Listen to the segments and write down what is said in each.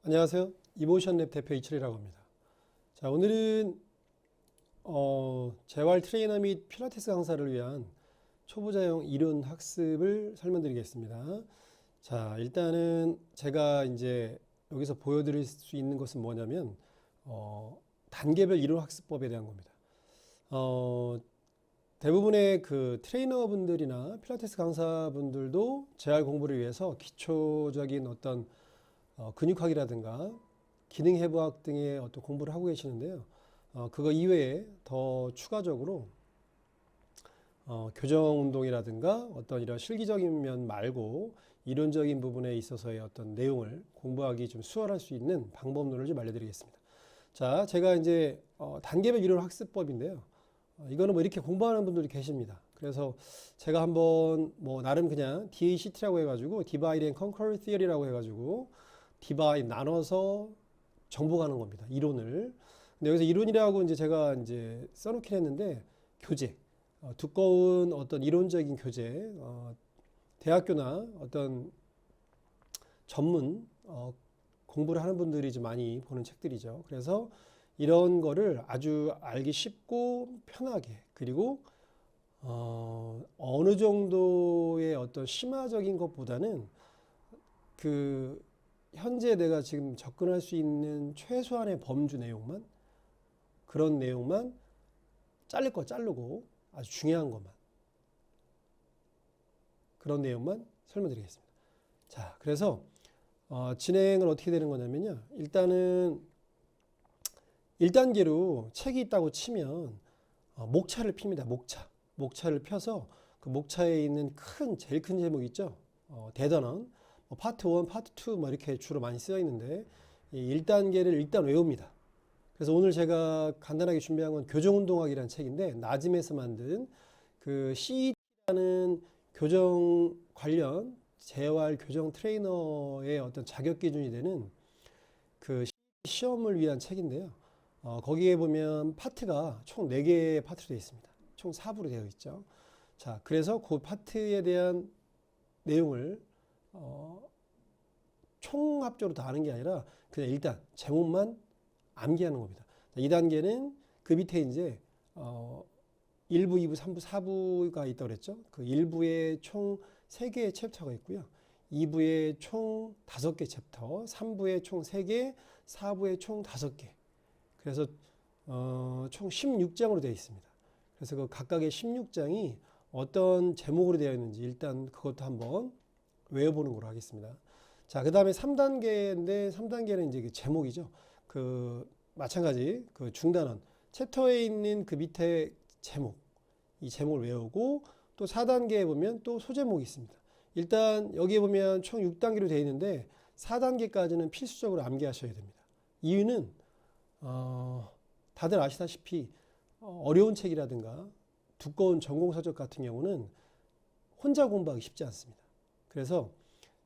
안녕하세요. 이모션랩 대표 이철이라고 합니다. 자, 오늘은 재활 트레이너 및 필라테스 강사를 위한 초보자용 이론 학습을 설명드리겠습니다. 자, 일단은 제가 이제 여기서 보여드릴 수 있는 것은 뭐냐면 단계별 이론 학습법에 대한 겁니다. 대부분의 그 트레이너분들이나 필라테스 강사분들도 재활 공부를 위해서 기초적인 어떤 근육학이라든가 기능해부학 등의 어떤 공부를 하고 계시는데요. 그거 이외에 더 추가적으로 교정 운동이라든가 어떤 이런 실기적인 면 말고 이론적인 부분에 있어서의 어떤 내용을 공부하기 좀 수월할 수 있는 방법론을 좀 알려드리겠습니다. 자, 제가 이제 단계별 이론 학습법인데요. 이거는 뭐 이렇게 공부하는 분들이 계십니다. 그래서 제가 한번 뭐 나름 그냥 DACT라고 해가지고 Divide and Conquer Theory라고 해가지고 디바인 나눠서 정복하는 겁니다. 이론을. 근데 여기서 이론이라고 이제 제가 이제 써놓긴 했는데 교재, 두꺼운 어떤 이론적인 교재, 대학교나 어떤 전문 공부를 하는 분들이 좀 많이 보는 책들이죠. 그래서 이런 거를 아주 알기 쉽고 편하게, 그리고 어느 정도의 어떤 심화적인 것보다는 그 현재 내가 지금 접근할 수 있는 최소한의 범주 내용만, 그런 내용만 자를 거 자르고 아주 중요한 것만, 그런 내용만 설명드리겠습니다. 자, 그래서 진행을 어떻게 되는 거냐면요. 일단은 1단계로 책이 있다고 치면 목차를 핍니다. 목차를 펴서 그 목차에 있는 제일 큰 제목 있죠. 대단원 파트 1, 파트 2 뭐 이렇게 주로 많이 쓰여 있는데 이 1단계를 일단 외웁니다. 그래서 오늘 제가 간단하게 준비한 건 교정운동학이라는 책인데 나짐에서 만든 그 CET라는 교정 관련 재활 교정 트레이너의 어떤 자격 기준이 되는 그 시험을 위한 책인데요. 거기에 보면 파트가 총 4개의 파트로 되어 있습니다. 총 4부로 되어 있죠. 자, 그래서 그 파트에 대한 내용을 총합적으로 다 아는 게 아니라 그냥 일단 제목만 암기하는 겁니다. 2단계는 그 밑에 이제 1부, 2부, 3부, 4부가 있다고 그랬죠. 그 1부에 총 3개의 챕터가 있고요. 2부에 총 5개 챕터, 3부에 총 3개, 4부에 총 5개. 그래서 총 16장으로 되어 있습니다. 그래서 그 각각의 16장이 어떤 제목으로 되어 있는지 일단 그것도 한번 외워보는 걸로 하겠습니다. 자, 그 다음에 3단계인데 3단계는 이제 그 제목이죠. 그 마찬가지 그 중단원 챕터에 있는 그 밑에 제목, 이 제목을 외우고 또 4단계에 보면 또 소제목이 있습니다. 일단 여기에 보면 총 6단계로 되어 있는데 4단계까지는 필수적으로 암기하셔야 됩니다. 이유는 다들 아시다시피 어려운 책이라든가 두꺼운 전공서적 같은 경우는 혼자 공부하기 쉽지 않습니다. 그래서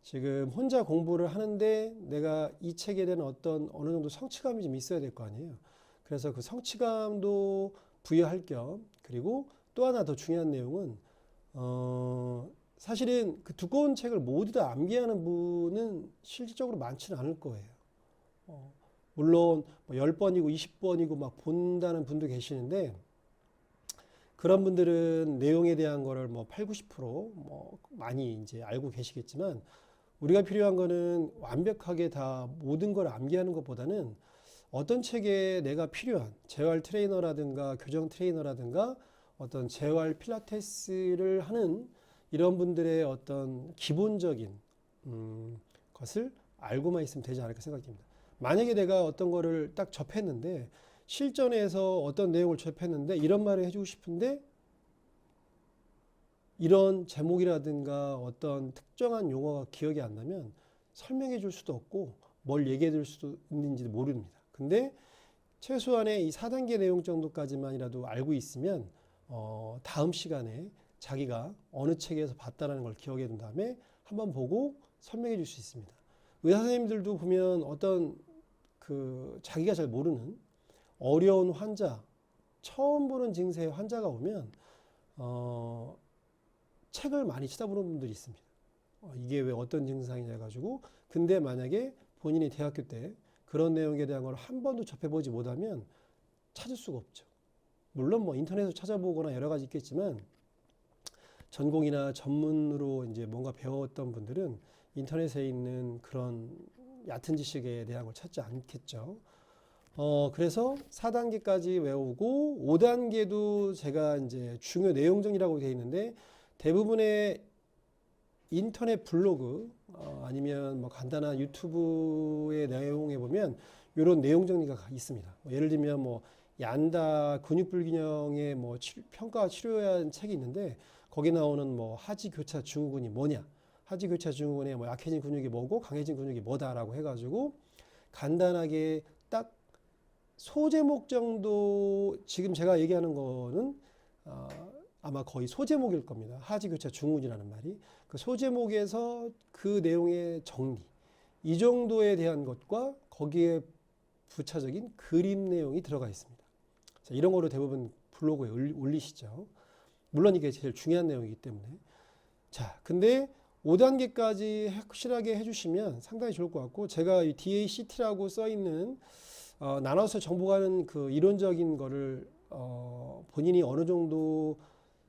지금 혼자 공부를 하는데 내가 이 책에 대한 어느 정도 성취감이 좀 있어야 될 거 아니에요. 그래서 그 성취감도 부여할 겸, 그리고 또 하나 더 중요한 내용은 사실은 그 두꺼운 책을 모두 다 암기하는 분은 실질적으로 많지는 않을 거예요. 물론 뭐 10번이고 20번이고 막 본다는 분도 계시는데 그런 분들은 내용에 대한 거를 뭐 8, 90% 많이 이제 알고 계시겠지만 우리가 필요한 거는 완벽하게 다 모든 걸 암기하는 것보다는 어떤 책에 내가 필요한 재활 트레이너라든가 교정 트레이너라든가 어떤 재활 필라테스를 하는 이런 분들의 어떤 기본적인 것을 알고만 있으면 되지 않을까 생각됩니다. 만약에 내가 어떤 거를 딱 접했는데 실전에서 어떤 내용을 접했는데 이런 말을 해주고 싶은데 이런 제목이라든가 어떤 특정한 용어가 기억이 안 나면 설명해 줄 수도 없고 뭘 얘기해 줄 수도 있는지 모릅니다. 근데 최소한의 이 4단계 내용 정도까지만이라도 알고 있으면 다음 시간에 자기가 어느 책에서 봤다는 걸 기억해 둔 다음에 한번 보고 설명해 줄 수 있습니다. 의사 선생님들도 보면 어떤 그 자기가 잘 모르는 어려운 환자, 처음 보는 증세의 환자가 오면 책을 많이 쳐다보는 분들이 있습니다. 이게 왜 어떤 증상이냐 해가지고 근데 만약에 본인이 대학교 때 그런 내용에 대한 걸 한 번도 접해보지 못하면 찾을 수가 없죠. 물론 뭐 인터넷에서 찾아보거나 여러 가지 있겠지만 전공이나 전문으로 이제 뭔가 배웠던 분들은 인터넷에 있는 그런 얕은 지식에 대한 걸 찾지 않겠죠. 그래서 4단계까지 외우고 5단계도 제가 이제 중요 내용 정리라고 되어 있는데 대부분의 인터넷 블로그 아니면 뭐 간단한 유튜브의 내용에 보면 이런 내용 정리가 있습니다. 예를 들면 뭐 얀다 근육불균형의 뭐 평가와 치료에 대한 책이 있는데 거기 나오는 뭐 하지교차 증후군이 뭐냐, 하지교차 증후군의 뭐 약해진 근육이 뭐고 강해진 근육이 뭐다라고 해가지고 간단하게 딱 소제목 정도 지금 제가 얘기하는 거는 아마 거의 소제목일 겁니다. 하지교차 증후군이라는 말이 그 소제목에서 그 내용의 정리 이 정도에 대한 것과 거기에 부차적인 그림 내용이 들어가 있습니다. 자, 이런 거로 대부분 블로그에 올리시죠. 물론 이게 제일 중요한 내용이기 때문에. 자, 근데 5단계까지 확실하게 해주시면 상당히 좋을 것 같고 제가 이 DACT라고 써 있는 나눠서 정복하는 그 이론적인 거를 본인이 어느 정도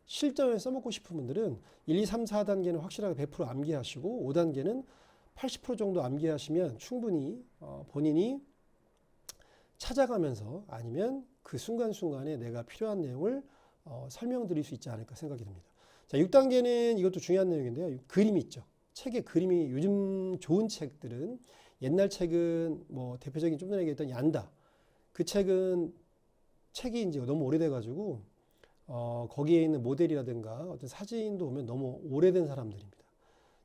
실전에 써먹고 싶은 분들은 1, 2, 3, 4단계는 확실하게 100% 암기하시고 5단계는 80% 정도 암기하시면 충분히 본인이 찾아가면서 아니면 그 순간순간에 내가 필요한 내용을 설명드릴 수 있지 않을까 생각이 듭니다. 자, 6단계는 이것도 중요한 내용인데요. 그림이 있죠. 책에 그림이 요즘 좋은 책들은 옛날 책은 뭐 대표적인 좀 전에 얘기했던 얀다. 그 책은 책이 이제 너무 오래돼가지고 거기에 있는 모델이라든가 어떤 사진도 보면 너무 오래된 사람들입니다.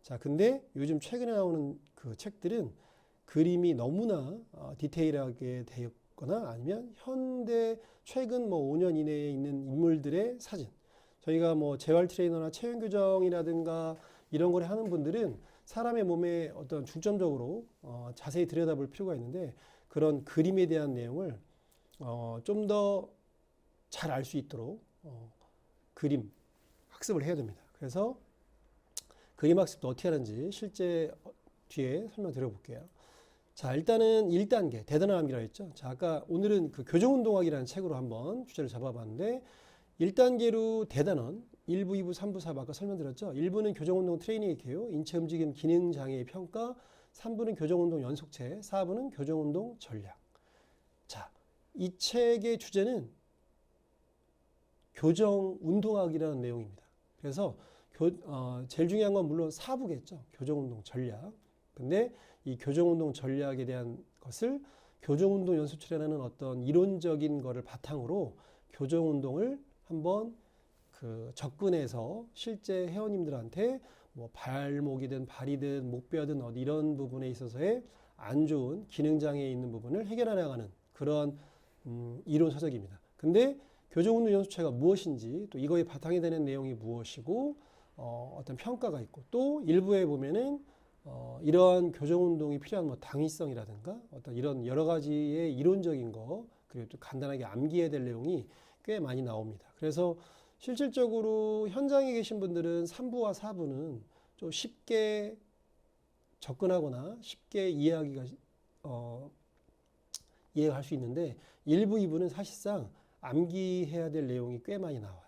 자, 근데 요즘 최근에 나오는 그 책들은 그림이 너무나 디테일하게 되었거나 아니면 현대 최근 뭐 5년 이내에 있는 인물들의 사진. 저희가 뭐 재활 트레이너나 체형 교정이라든가 이런 걸 하는 분들은 사람의 몸에 어떤 중점적으로 자세히 들여다볼 필요가 있는데 그런 그림에 대한 내용을 좀 더 잘 알 수 있도록 그림 학습을 해야 됩니다. 그래서 그림 학습도 어떻게 하는지 실제 뒤에 설명드려 볼게요. 자, 일단은 1단계 대단한 암기라 했죠. 자, 아까 오늘은 그 교정운동학이라는 책으로 한번 주제를 잡아봤는데 1단계로 대단원 1부, 2부, 3부, 4부 아까 설명드렸죠. 1부는 교정운동 트레이닝 기호, 인체 움직임 기능 장애의 평가, 3부는 교정운동 연속체, 4부는 교정운동 전략. 자, 이 책의 주제는 교정운동학이라는 내용입니다. 그래서 제일 중요한 건 물론 4부겠죠. 교정운동 전략. 근데 이 교정운동 전략에 대한 것을 교정운동 연습체라는 어떤 이론적인 거를 바탕으로 교정운동을 한번 그 접근해서 실제 회원님들한테 뭐 발목이든 발이든 목뼈든 어디 이런 부분에 있어서의 안 좋은 기능장애에 있는 부분을 해결해 나가는 그런 이론 서적입니다. 근데 교정운동 연습체가 무엇인지 또 이거에 바탕이 되는 내용이 무엇이고 어떤 평가가 있고 또 일부에 보면은 이러한 교정운동이 필요한 뭐 당위성이라든가 어떤 이런 여러 가지의 이론적인 거 그리고 또 간단하게 암기해야 될 내용이 꽤 많이 나옵니다. 그래서 실질적으로 현장에 계신 분들은 3부와 4부는 좀 쉽게 접근하거나 쉽게 이해하기가 이해할 수 있는데 1부, 2부는 사실상 암기해야 될 내용이 꽤 많이 나와요.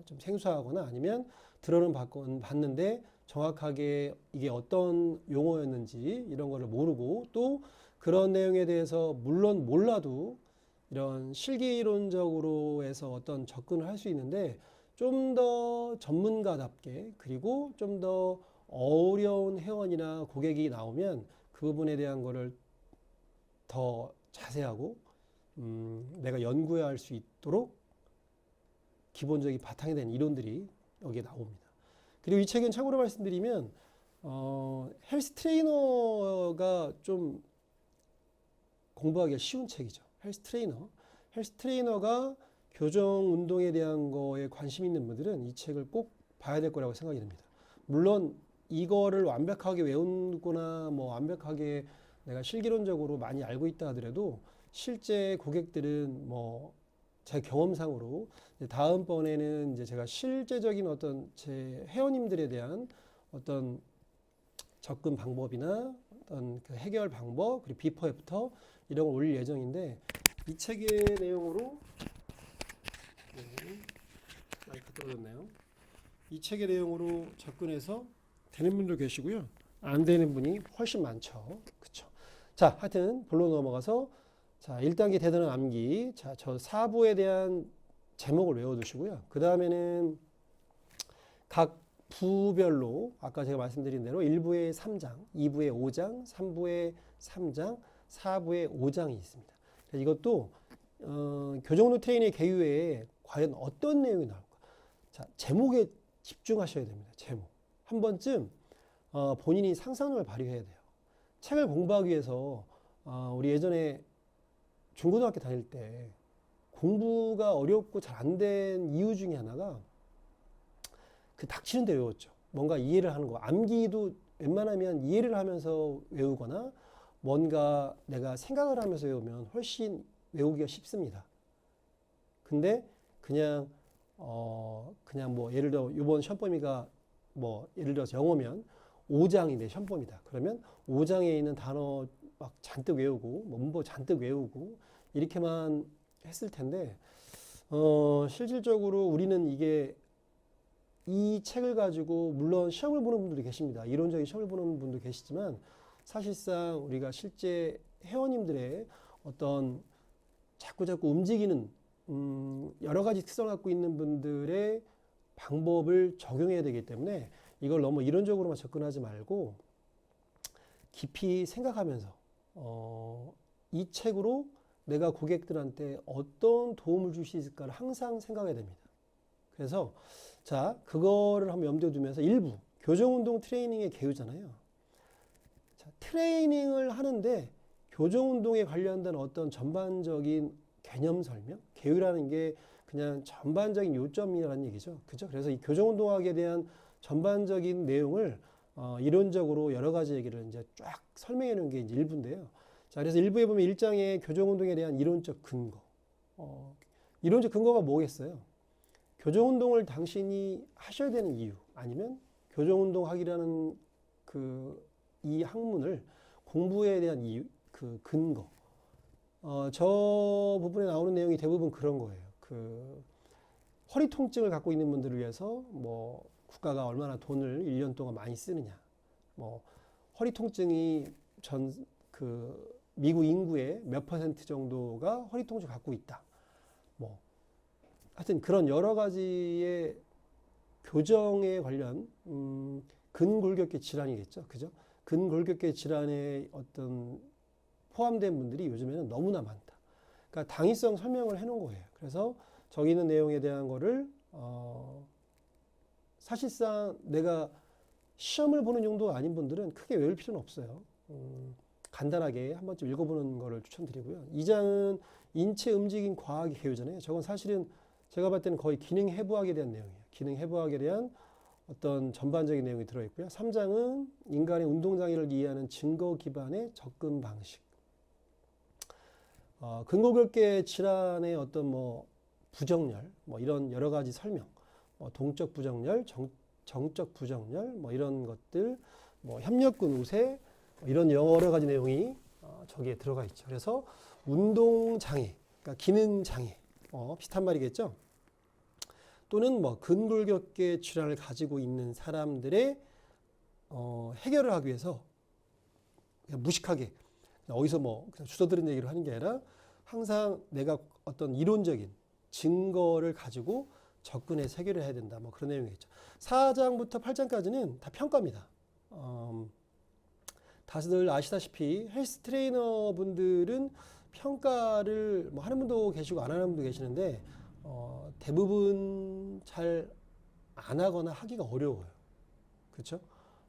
좀 생소하거나 아니면 들어는 봤는데 정확하게 이게 어떤 용어였는지 이런 거를 모르고 또 그런 내용에 대해서 물론 몰라도 이런 실기이론적으로 해서 어떤 접근을 할 수 있는데 좀 더 전문가답게 그리고 좀 더 어려운 회원이나 고객이 나오면 그 부분에 대한 거를 더 자세하고 내가 연구해야 할 수 있도록 기본적인 바탕이 된 이론들이 여기에 나옵니다. 그리고 이 책은 참고로 말씀드리면 헬스 트레이너가 좀 공부하기가 쉬운 책이죠. 헬스 트레이너가 교정 운동에 대한 거에 관심 있는 분들은 이 책을 꼭 봐야 될 거라고 생각이 듭니다. 물론 이거를 완벽하게 외우거나 뭐 완벽하게 내가 실기론적으로 많이 알고 있다 하더라도 실제 고객들은 뭐 제 경험상으로 다음번에는 이제 제가 실제적인 어떤 제 회원님들에 대한 어떤 접근 방법이나 어떤 그 해결 방법 그리고 비포 애프터 이런 걸 올릴 예정인데 이 책의 내용으로 마이크 떨어졌네요. 이 책의 내용으로 접근해서 되는 분도 계시고요. 안 되는 분이 훨씬 많죠. 그쵸? 자, 하여튼 본론 넘어가서 자, 1단계 대단한 암기. 자, 저 4부에 대한 제목을 외워두시고요. 그 다음에는 각 부별로 아까 제가 말씀드린 대로 1부에 3장, 2부에 5장, 3부에 3장, 4부에 5장이 있습니다. 이것도 교정로 트레이닝 개요에 과연 어떤 내용이 나올까? 자, 제목에 집중하셔야 됩니다. 제목. 한 번쯤 본인이 상상력을 발휘해야 돼요. 책을 공부하기 위해서 우리 예전에 중고등학교 다닐 때 공부가 어렵고 잘 안 된 이유 중에 하나가 그 닥치는 대로 외웠죠. 뭔가 이해를 하는 거. 암기도 웬만하면 이해를 하면서 외우거나 뭔가 내가 생각을 하면서 외우면 훨씬 외우기가 쉽습니다. 근데 그냥 뭐 예를 들어 이번 시험 범위가 뭐 예를 들어서 영어면 5장이 내 시험 범위다. 그러면 5장에 있는 단어 막 잔뜩 외우고 문법 잔뜩 외우고 이렇게만 했을 텐데 실질적으로 우리는 이게 이 책을 가지고 물론 시험을 보는 분들이 계십니다. 이론적인 시험을 보는 분도 계시지만 사실상 우리가 실제 회원님들의 어떤 자꾸 움직이는 여러 가지 특성을 갖고 있는 분들의 방법을 적용해야 되기 때문에 이걸 너무 이론적으로만 접근하지 말고 깊이 생각하면서 이 책으로 내가 고객들한테 어떤 도움을 줄 수 있을까를 항상 생각해야 됩니다. 그래서 자, 그거를 한번 염두에 두면서 일부 교정운동 트레이닝의 개요잖아요. 자, 트레이닝을 하는데 교정운동에 관련된 어떤 전반적인 개념 설명, 개요라는 게 그냥 전반적인 요점이라는 얘기죠. 그죠? 그래서 이 교정운동학에 대한 전반적인 내용을 이론적으로 여러 가지 얘기를 이제 쫙 설명해 놓은 게 이제 1부인데요. 자, 그래서 1부에 보면 1장에 교정운동에 대한 이론적 근거. 이론적 근거가 뭐겠어요? 교정운동을 당신이 하셔야 되는 이유, 아니면 교정운동학이라는 이 학문을 공부에 대한 이유, 그 근거. 저 부분에 나오는 내용이 대부분 그런 거예요. 허리 통증을 갖고 있는 분들을 위해서 뭐 국가가 얼마나 돈을 1년 동안 많이 쓰느냐. 뭐 허리 통증이 미국 인구의 몇 % 정도가 허리 통증을 갖고 있다. 뭐 하여튼 그런 여러 가지의 교정에 관련 근골격계 질환이겠죠. 그죠? 근골격계 질환에 어떤 포함된 분들이 요즘에는 너무나 많다. 그러니까 당위성 설명을 해놓은 거예요. 그래서 저기 있는 내용에 대한 거를 사실상 내가 시험을 보는 정도가 아닌 분들은 크게 외울 필요는 없어요. 간단하게 한 번쯤 읽어보는 거를 추천드리고요. 2장은 인체 움직임 과학의 개요잖아요. 저건 사실은 제가 봤을 때는 거의 기능 해부학에 대한 내용이에요. 기능 해부학에 대한 어떤 전반적인 내용이 들어있고요. 3장은 인간의 운동장애를 이해하는 증거 기반의 접근 방식. 근골격계 질환의 어떤 뭐 부정열, 뭐 이런 여러 가지 설명, 뭐 동적 부정열, 정적 부정열, 뭐 이런 것들, 뭐 협력근 우세, 뭐 이런 여러 가지 내용이 저기에 들어가 있죠. 그래서 운동장애, 그러니까 기능장애, 비슷한 말이겠죠. 또는 뭐 근골격계 질환을 가지고 있는 사람들의 해결을 하기 위해서 그냥 무식하게 그냥 어디서 뭐 그냥 주워들은 얘기를 하는 게 아니라 항상 내가 어떤 이론적인 증거를 가지고 접근해서 해결을 해야 된다. 뭐 그런 내용이겠죠. 4장부터 8장까지는 다 평가입니다. 다들 아시다시피 헬스 트레이너 분들은 평가를 뭐 하는 분도 계시고 안 하는 분도 계시는데 대부분 잘 안 하거나 하기가 어려워요. 그렇죠?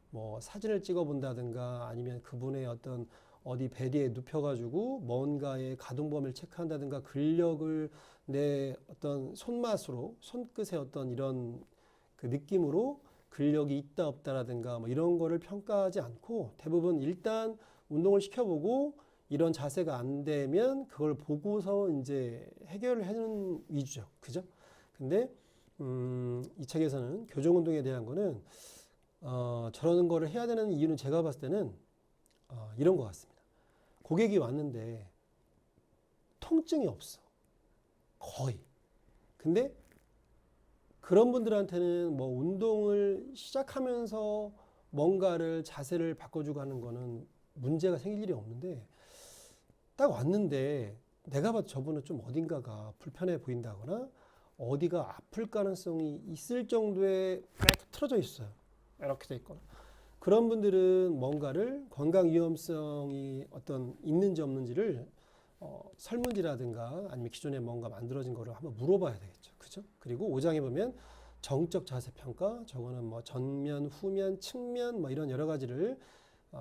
뭐 사진을 찍어 본다든가 아니면 그분의 어떤 어디 베리에 눕혀가지고 뭔가의 가동 범위를 체크한다든가 근력을 내 어떤 손맛으로 손끝의 어떤 이런 그 느낌으로 근력이 있다 없다라든가 뭐 이런 거를 평가하지 않고 대부분 일단 운동을 시켜보고 이런 자세가 안 되면 그걸 보고서 이제 해결을 해주는 위주죠. 그죠? 근데 이 책에서는 교정운동에 대한 거는 저런 거를 해야 되는 이유는 제가 봤을 때는 이런 것 같습니다. 고객이 왔는데 통증이 없어. 거의. 근데 그런 분들한테는 뭐 운동을 시작하면서 뭔가를 자세를 바꿔주고 하는 거는 문제가 생길 일이 없는데 딱 왔는데 내가 봐도 저분은 좀 어딘가가 불편해 보인다거나 어디가 아플 가능성이 있을 정도의 틀어져 있어요. 이렇게 돼 있거나. 그런 분들은 뭔가를 건강 위험성이 어떤 있는지 없는지를 설문지라든가 아니면 기존에 뭔가 만들어진 거를 한번 물어봐야 되겠죠. 그죠? 그리고 5장에 보면 정적 자세 평가, 저거는 뭐 전면, 후면, 측면 뭐 이런 여러 가지를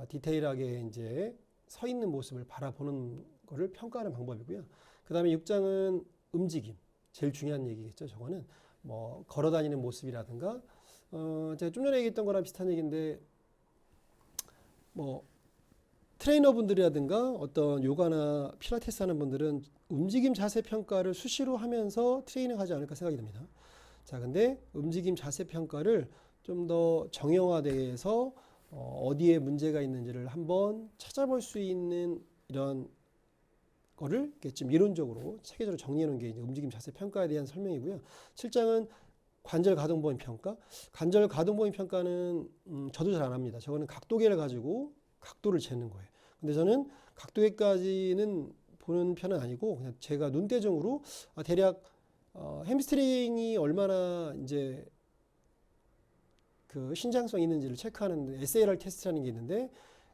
디테일하게 이제 서 있는 모습을 바라보는 거를 평가하는 방법이고요. 그 다음에 6장은 움직임. 제일 중요한 얘기겠죠. 저거는 뭐 걸어 다니는 모습이라든가, 제가 좀 전에 얘기했던 거랑 비슷한 얘기인데, 뭐 트레이너 분들이라든가 어떤 요가나 필라테스 하는 분들은 움직임 자세 평가를 수시로 하면서 트레이닝 하지 않을까 생각이 듭니다. 자, 근데 움직임 자세 평가를 좀 더 정형화돼서 어디에 문제가 있는지를 한번 찾아볼 수 있는 이런 거를 좀 이론적으로 체계적으로 정리해 놓은 게 이제 움직임 자세 평가에 대한 설명이고요. 7장은 관절 가동 범위 평가. 관절 가동 범위 평가는 저도 잘 안 합니다. 저거는 각도계를 가지고 각도를 재는 거예요. 근데 저는 각도계까지는 보는 편은 아니고 그냥 제가 눈대중으로 대략 햄스트링이 얼마나 이제 그 신장성 있는지를 체크하는 SLR 테스트라는 게 있는데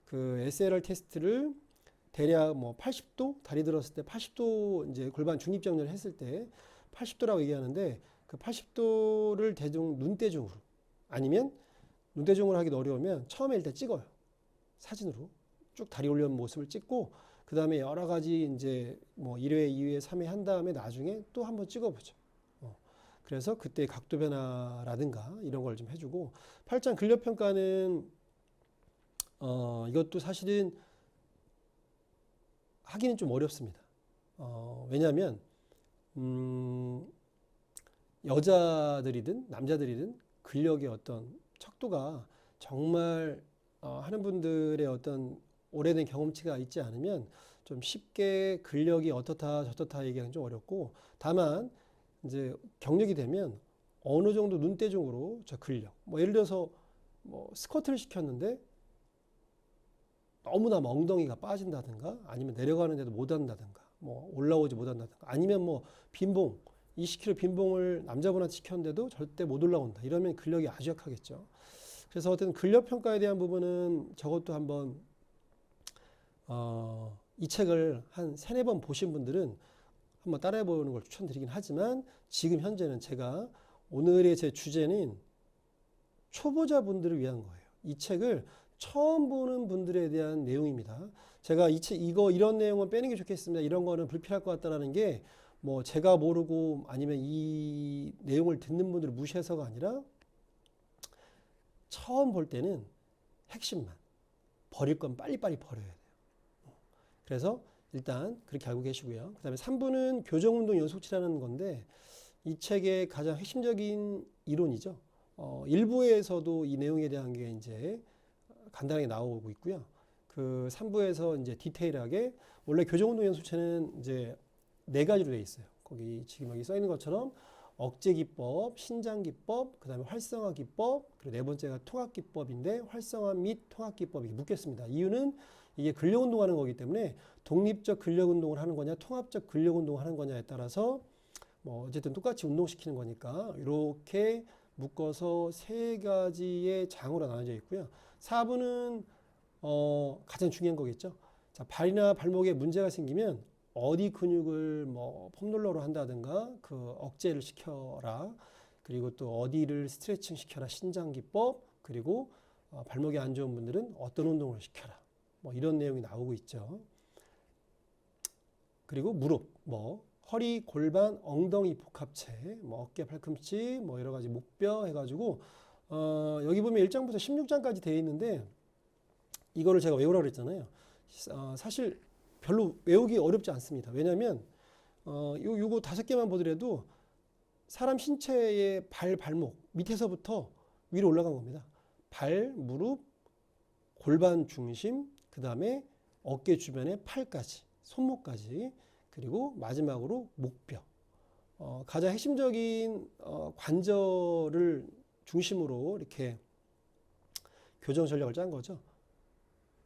그 SLR 테스트를 대략 뭐 80도 다리 들었을 때 80도 이제 골반 중립정렬을 했을 때 80도라고 얘기하는데 그 80도를 대중 눈대중으로 아니면 눈대중으로 하기도 어려우면 처음에 일단 찍어요. 사진으로 쭉 다리 올려놓은 모습을 찍고 그 다음에 여러 가지 이제 뭐 1회, 2회, 3회 한 다음에 나중에 또 한번 찍어보죠. 그래서 그때 각도 변화라든가 이런 걸 좀 해주고 8장 근력 평가는 이것도 사실은 하기는 좀 어렵습니다. 왜냐하면 여자들이든 남자들이든 근력의 어떤 척도가 정말 하는 분들의 어떤 오래된 경험치가 있지 않으면 좀 쉽게 근력이 어떻다 저떻다 얘기하기는 좀 어렵고 다만 이제 경력이 되면 어느 정도 눈대중으로 저 근력 뭐 예를 들어서 뭐 스쿼트를 시켰는데 너무나 엉덩이가 빠진다든가 아니면 내려가는데도 못 한다든가 뭐 올라오지 못한다든가 아니면 뭐 빈봉 20kg 빈봉을 남자분한테 시켰는데도 절대 못 올라온다 이러면 근력이 아주 약하겠죠. 그래서 어떤 근력 평가에 대한 부분은 저것도 한번 이 책을 한 3-4번 보신 분들은 한번 따라해 보는 걸 추천드리긴 하지만 지금 현재는 제가 오늘의 제 주제는 초보자분들을 위한 거예요. 이 책을 처음 보는 분들에 대한 내용입니다. 제가 이 책 이런 내용은 빼는 게 좋겠습니다. 이런 거는 불필요할 것 같다라는 게 뭐 제가 모르고 아니면 이 내용을 듣는 분들을 무시해서가 아니라 처음 볼 때는 핵심만 버릴 건 빨리빨리 버려야 돼요. 그래서 일단 그렇게 알고 계시고요. 그 다음에 3부는 교정운동 연속치라는 건데 이 책의 가장 핵심적인 이론이죠. 일부에서도 이 내용에 대한 게 이제 간단하게 나오고 있고요. 그 3부에서 이제 디테일하게 원래 교정운동 연속체는 이제 4가지로 되어 있어요. 거기 지금 여기 써 있는 것처럼 억제 기법, 신장 기법, 그 다음에 활성화 기법, 그리고 4번째가 통합 기법인데 활성화 및 통합 기법이 묶였습니다. 이유는 이게 근력 운동하는 거기 때문에 독립적 근력 운동을 하는 거냐, 통합적 근력 운동을 하는 거냐에 따라서 뭐 어쨌든 똑같이 운동시키는 거니까 이렇게 묶어서 3가지의 장으로 나눠져 있고요. 4부는 가장 중요한 거겠죠. 자, 발이나 발목에 문제가 생기면 어디 근육을 뭐 폼롤러로 한다든가 그 억제를 시켜라. 그리고 또 어디를 스트레칭 시켜라. 신장 기법. 그리고 발목이 안 좋은 분들은 어떤 운동을 시켜라. 뭐 이런 내용이 나오고 있죠. 그리고 무릎, 뭐 허리, 골반, 엉덩이 복합체, 뭐 어깨, 팔꿈치, 뭐 여러 가지 목뼈 해가지고 여기 보면 1장부터 16장까지 되어 있는데 이거를 제가 외우라고 그랬잖아요. 사실 별로 외우기 어렵지 않습니다. 왜냐하면 요거 5개만 보더라도 사람 신체의 발, 발목 밑에서부터 위로 올라간 겁니다. 발, 무릎, 골반 중심, 그 다음에 어깨 주변에 팔까지, 손목까지, 그리고 마지막으로 목뼈. 가장 핵심적인 관절을 중심으로 이렇게 교정 전략을 짠 거죠.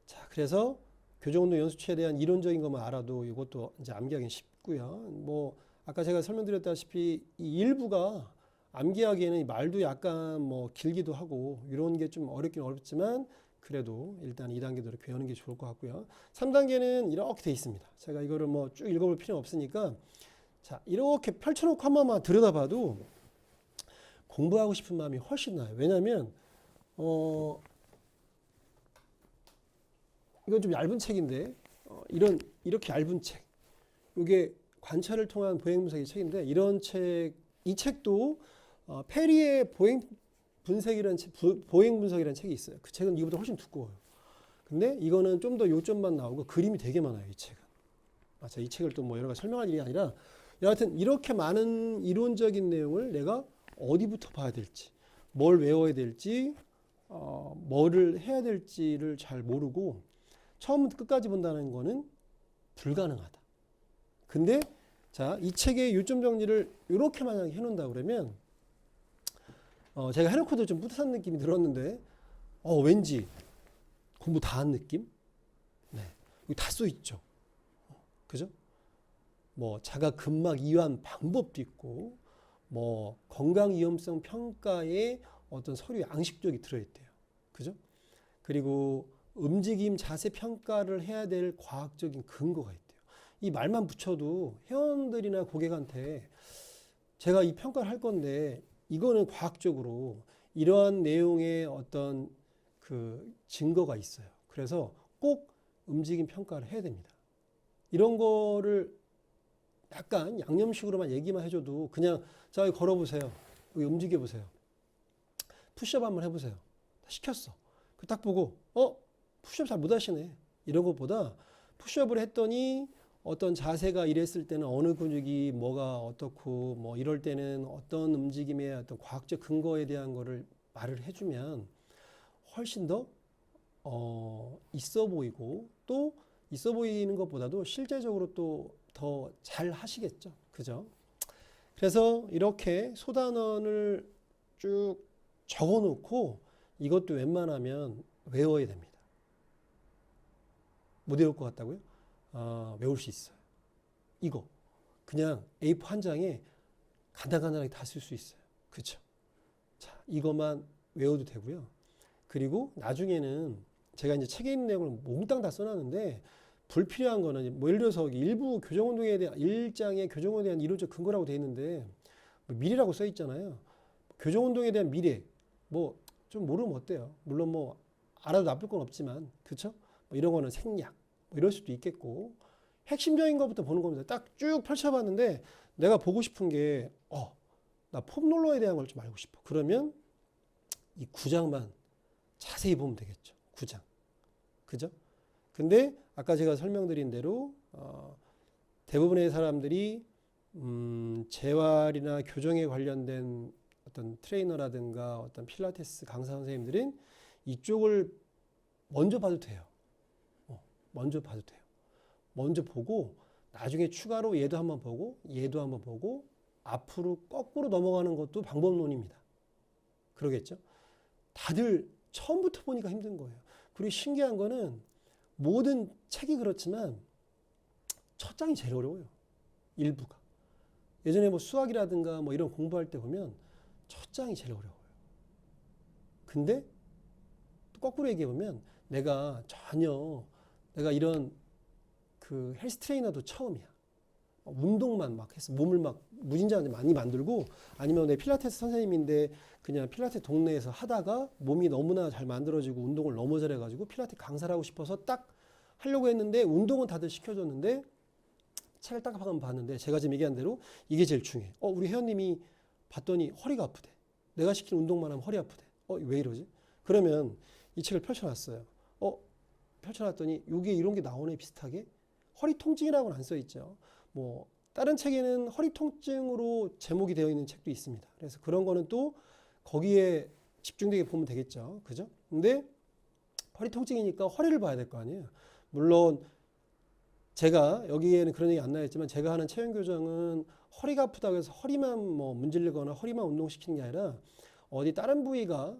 자, 그래서 교정운동 연수체에 대한 이론적인 것만 알아도 이것도 이제 암기하기는 쉽고요. 뭐 아까 제가 설명드렸다시피 이 일부가 암기하기에는 말도 약간 뭐 길기도 하고 이런 게 좀 어렵긴 어렵지만 그래도 일단 2단계대로 배우는 게 좋을 것 같고요. 3단계는 이렇게 돼 있습니다. 제가 이거를 뭐 쭉 읽어볼 필요는 없으니까 자, 이렇게 펼쳐놓고 한 번만 들여다봐도 공부하고 싶은 마음이 훨씬 나요. 왜냐면 이건 좀 얇은 책인데 이렇게 얇은 책, 이게 관찰을 통한 보행 분석의 책인데 이런 책, 이 책도 페리의 보행 분석이라는 책이 있어요. 그 책은 이거보다 훨씬 두꺼워요. 근데 이거는 좀 더 요점만 나오고 그림이 되게 많아요. 이 책은. 이 책을 또 뭐 여러 가지 설명할 일이 아니라 여하튼 이렇게 많은 이론적인 내용을 내가 어디부터 봐야 될지, 뭘 외워야 될지, 뭐를 해야 될지를 잘 모르고 처음부터 끝까지 본다는 거는 불가능하다. 근데 자, 이 책의 요점 정리를 이렇게 만약에 해놓는다 그러면 제가 해놓고도 좀 뿌듯한 느낌이 들었는데 왠지 공부 다 한 느낌? 네, 여기 다 써 있죠. 그죠? 뭐 자가 근막 이완 방법도 있고 뭐 건강 위험성 평가에 어떤 서류 양식적이 들어있대요. 그죠? 그리고 움직임 자세 평가를 해야 될 과학적인 근거가 있대요. 이 말만 붙여도 회원들이나 고객한테 제가 이 평가를 할 건데 이거는 과학적으로 이러한 내용의 어떤 그 증거가 있어요. 그래서 꼭 움직임 평가를 해야 됩니다. 이런 거를 약간 양념식으로만 얘기만 해줘도 그냥 자, 여기 걸어보세요. 여기 움직여보세요. 푸시업 한번 해보세요. 시켰어. 그 딱 보고 푸시업 잘 못하시네. 이런 것보다 푸시업을 했더니 어떤 자세가 이랬을 때는 어느 근육이 뭐가 어떻고 뭐 이럴 때는 어떤 움직임의 어떤 과학적 근거에 대한 거를 말을 해주면 훨씬 더 있어 보이고 또 있어 보이는 것보다도 실제적으로 또 더 잘 하시겠죠. 그죠? 그래서 이렇게 소단원을 쭉 적어 놓고 이것도 웬만하면 외워야 됩니다. 못 외울 것 같다고요? 외울 수 있어요. 이거 그냥 A4 한 장에 간단하게 다 쓸 수 있어요. 그렇죠? 자, 이것만 외워도 되고요. 그리고 나중에는 제가 이제 책에 있는 내용을 몽땅 다 써놨는데 불필요한 거는 뭐 예를 들어서 일부 교정운동에 대한 일장의 교정운동에 대한 이론적 근거라고 되어 있는데 뭐 미래라고 써 있잖아요. 교정운동에 대한 미래 뭐 좀 모르면 어때요? 물론 뭐 알아도 나쁠 건 없지만 그렇죠? 뭐 이런 거는 생략 뭐 이럴 수도 있겠고 핵심적인 것부터 보는 겁니다. 딱 쭉 펼쳐봤는데 내가 보고 싶은 게 나 폼롤러에 대한 걸 좀 알고 싶어. 그러면 이 9장만 자세히 보면 되겠죠. 9장. 그죠? 근데 아까 제가 설명드린 대로 대부분의 사람들이 재활이나 교정에 관련된 어떤 트레이너라든가 어떤 필라테스 강사 선생님들은 이쪽을 먼저 봐도 돼요. 먼저 봐도 돼요. 먼저 보고 나중에 추가로 얘도 한번 보고 얘도 한번 보고 앞으로 거꾸로 넘어가는 것도 방법론입니다. 그러겠죠? 다들 처음부터 보니까 힘든 거예요. 그리고 신기한 거는 모든 책이 그렇지만 첫 장이 제일 어려워요. 일부가. 예전에 뭐 수학이라든가 뭐 이런 공부할 때 보면 첫 장이 제일 어려워요. 근데 또 거꾸로 얘기해 보면 내가 이런 그 헬스 트레이너도 처음이야. 운동만 막 해서 몸을 막 무진장에 많이 만들고 아니면 내 필라테스 선생님인데 그냥 필라테스 동네에서 하다가 몸이 너무나 잘 만들어지고 운동을 너무 잘해가지고 필라테스 강사를 하고 싶어서 딱 하려고 했는데 운동은 다들 시켜줬는데 책을 딱 한번 봤는데 제가 지금 얘기한 대로 이게 제일 중요해. 우리 회원님이 봤더니 허리가 아프대. 내가 시킨 운동만 하면 허리 아프대. 왜 이러지? 그러면 이 책을 펼쳐놨어요. 펼쳐놨더니 여기에 이런 게 나오네 비슷하게. 허리 통증이라고는 안 써있죠. 뭐 다른 책에는 허리 통증으로 제목이 되어 있는 책도 있습니다. 그래서 그런 거는 또 거기에 집중되게 보면 되겠죠. 그죠? 근데 허리 통증이니까 허리를 봐야 될 거 아니에요. 물론 제가 여기에는 그런 얘기 안 나왔지만 제가 하는 체형 교정은 허리가 아프다고 해서 허리만 뭐 문질르거나 허리만 운동시키는 게 아니라 어디 다른 부위가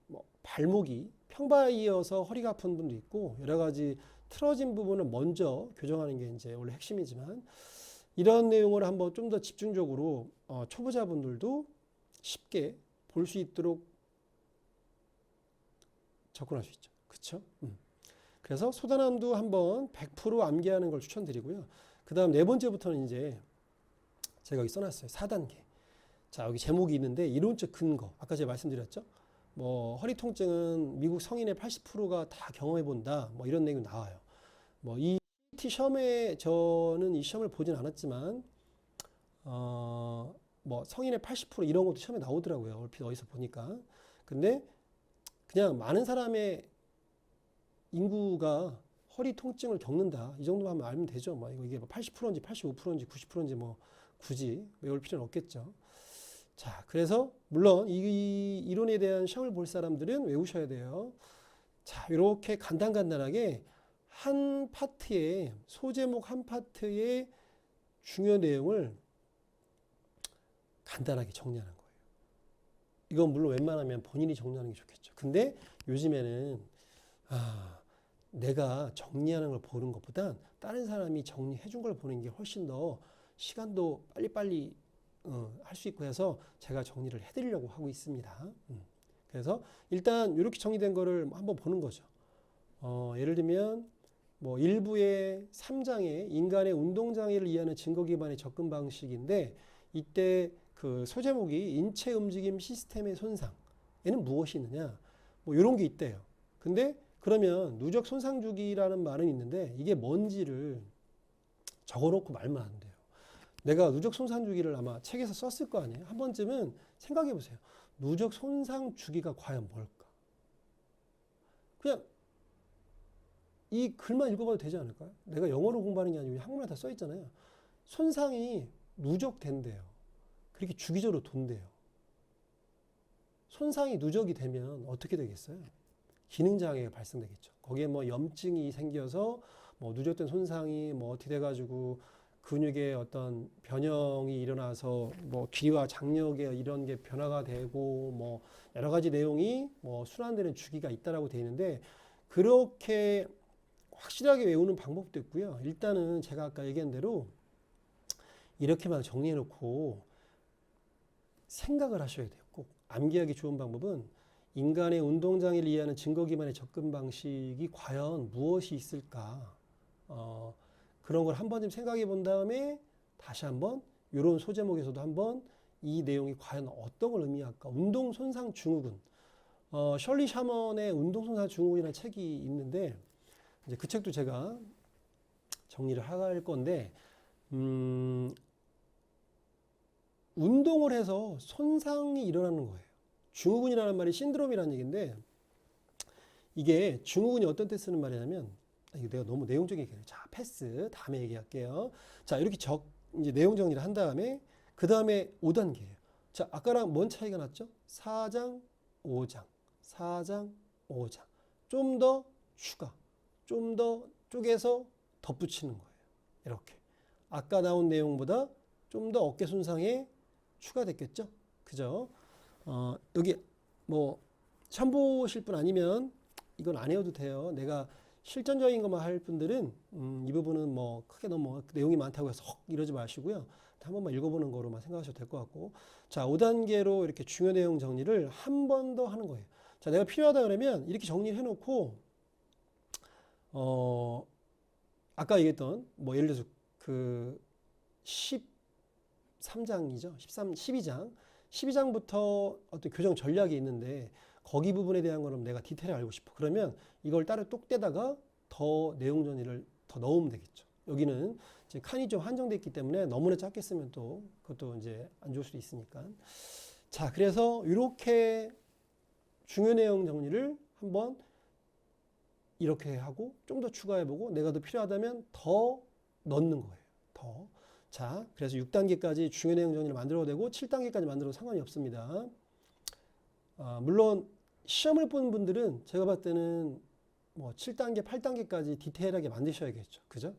뭐 발목이 평바이어서 허리가 아픈 분도 있고 여러 가지 틀어진 부분을 먼저 교정하는 게 이제 원래 핵심이지만 이런 내용을 한번 좀 더 집중적으로 초보자분들도 쉽게 볼 수 있도록 접근할 수 있죠. 그렇죠? 그래서 소단암도 한번 100% 암기하는 걸 추천드리고요. 그 다음 네 번째부터는 이제 제가 여기 써놨어요. 4단계. 자, 여기 제목이 있는데 이론적 근거. 아까 제가 말씀드렸죠. 뭐 허리 통증은 미국 성인의 80%가 다 경험해 본다. 뭐 이런 내용이 나와요. 뭐 이 CT 시험에 저는 이 시험을 보진 않았지만 뭐 성인의 80% 이런 것도 시험에 나오더라고요. 얼핏 어디서 보니까. 근데 그냥 많은 사람의 인구가 허리 통증을 겪는다. 이 정도만 하면 알면 되죠. 뭐 이게 80%인지 85%인지 90%인지 뭐 굳이 외울 필요는 없겠죠. 자, 그래서 물론 이 이론에 대한 시험을 볼 사람들은 외우셔야 돼요. 자, 이렇게 간단하게 한 파트의 소제목 한 파트의 중요 내용을 간단하게 정리하는 거예요. 이건 물론 웬만하면 본인이 정리하는 게 좋겠죠. 근데 요즘에는 내가 정리하는 걸 보는 것보단 다른 사람이 정리해 준 걸 보는 게 훨씬 더 시간도 빨리빨리 할 수 있고 해서 제가 정리를 해드리려고 하고 있습니다. 그래서 일단 이렇게 정리된 거를 한번 보는 거죠. 예를 들면 뭐 1부의 3장의 인간의 운동장애를 이해하는 증거 기반의 접근 방식인데 이때 그 소제목이 인체 움직임 시스템의 손상에는 무엇이 있느냐 뭐 이런 게 있대요. 근데 그러면 누적 손상 주기라는 말은 있는데 이게 뭔지를 적어놓고 말면 안 돼요. 내가 누적 손상 주기를 아마 책에서 썼을 거 아니에요. 한 번쯤은 생각해 보세요. 누적 손상 주기가 과연 뭘까? 그냥 이 글만 읽어봐도 되지 않을까요? 내가 영어로 공부하는 게 아니고 한국말에 다 써 있잖아요. 손상이 누적된대요. 그렇게 주기적으로 돈대요. 손상이 누적이 되면 어떻게 되겠어요? 기능장애가 발생되겠죠. 거기에 뭐 염증이 생겨서 뭐 누적된 손상이 뭐 어떻게 돼가지고 근육에 어떤 변형이 일어나서 뭐 길이와 장력에 이런 게 변화가 되고 뭐 여러 가지 내용이 뭐 순환되는 주기가 있다라고 되어 있는데 그렇게 확실하게 외우는 방법도 있고요. 일단은 제가 아까 얘기한 대로 이렇게만 정리해 놓고 생각을 하셔야 돼요. 꼭 암기하기 좋은 방법은 인간의 운동장애를 이해하는 증거 기반의 접근 방식이 과연 무엇이 있을까? 그런 걸 한 번쯤 생각해 본 다음에 다시 한번 이런 소제목에서도 한번 이 내용이 과연 어떤 걸 의미할까? 운동 손상 증후군. 셜리 샤먼의 운동 손상 증후군이라는 책이 있는데 이제 그 책도 제가 정리를 할 건데 운동을 해서 손상이 일어나는 거예요. 증후군이라는 말이 신드롬이라는 얘기인데 이게 증후군이 어떤 때 쓰는 말이냐면 이거 내가 너무 내용적인 얘기해요. 자, 패스. 다음에 얘기할게요. 자, 이렇게 이제 내용 정리를 한 다음에 그 다음에 5단계예요. 자, 아까랑 뭔 차이가 났죠? 4장, 5장, 4장, 5장. 좀 더 추가, 좀 더 쪼개서 덧붙이는 거예요. 이렇게. 아까 나온 내용보다 좀 더 어깨 손상에 추가됐겠죠? 그죠? 여기 뭐 시험 보실 분 아니면 이건 안 해도 돼요. 내가 실전적인 것만 할 분들은 이 부분은 뭐 크게 너무 내용이 많다고 해서 헉 이러지 마시고요. 한 번만 읽어보는 거로만 생각하셔도 될 것 같고 자 5단계로 이렇게 중요 내용 정리를 한 번 더 하는 거예요. 자 내가 필요하다 그러면 이렇게 정리를 해놓고 아까 얘기했던 뭐 예를 들어서 그 13장이죠. 12장부터 어떤 교정 전략이 있는데 거기 부분에 대한 거는 내가 디테일을 알고 싶어. 그러면 이걸 따로 똑 떼다가 더 내용 정리를 더 넣으면 되겠죠. 여기는 이제 칸이 좀 한정되어 있기 때문에 너무나 작게 쓰면 또 그것도 이제 안 좋을 수도 있으니까. 자, 그래서 이렇게 중요 내용 정리를 한번 이렇게 하고 좀 더 추가해보고 내가 더 필요하다면 더 넣는 거예요. 더. 자, 그래서 6단계까지 중요 내용 정리를 만들어도 되고 7단계까지 만들어도 상관이 없습니다. 물론 시험을 보는 분들은 제가 봤을 때는 뭐 7단계, 8단계까지 디테일하게 만드셔야겠죠. 그죠?